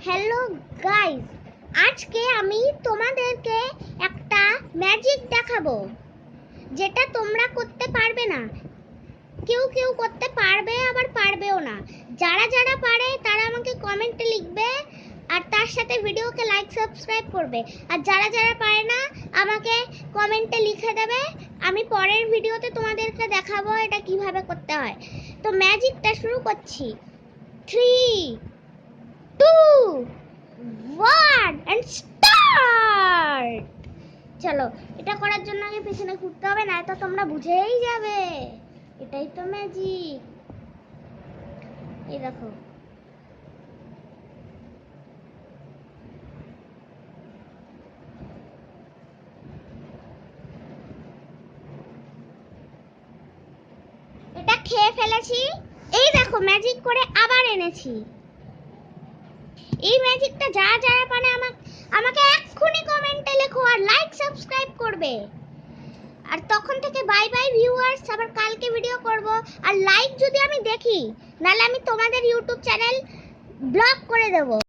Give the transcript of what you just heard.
Hello guys, আজকে আমি তোমাদেরকে একটা ম্যাজিক দেখাবো যেটা তোমরা করতে পারবে না। কেউ কেউ করতে পারবে আবার পারবেও না। যারা যারা পারে তারা আমাকে কমেন্টে লিখবে আর তার সাথে ভিডিওকে লাইক সাবস্ক্রাইব করবে। আর যারা যারা পারে না আমাকে কমেন্টে লিখে দেবে, আমি পরের ভিডিওতে তোমাদেরকে দেখাবো এটা কিভাবে করতে হয়। তো ম্যাজিকটা শুরু করছি। 3 2 1 and start। চলো, এটা করার জন্য আগে পিছনে ঘুরতে হবে, না তো তোমরা বুঝেই যাবে এটাই তো ম্যাজিক। এই দেখো, এটা খেয়ে ফেলেছি। এই দেখো, ম্যাজিক করে আবার এনেছি। এই ম্যাজিকটা যারা যারা পারে আমাকে এক্ষুনি কমেন্টে লেখো আর লাইক সাবস্ক্রাইব করবে। আর তখন থেকে বাই বাই ভিউয়ার্স, আবার কালকে ভিডিও করব। আর লাইক যদি আমি দেখি, নাহলে আমি তোমাদের ইউটিউব চ্যানেল ব্লক করে দেব।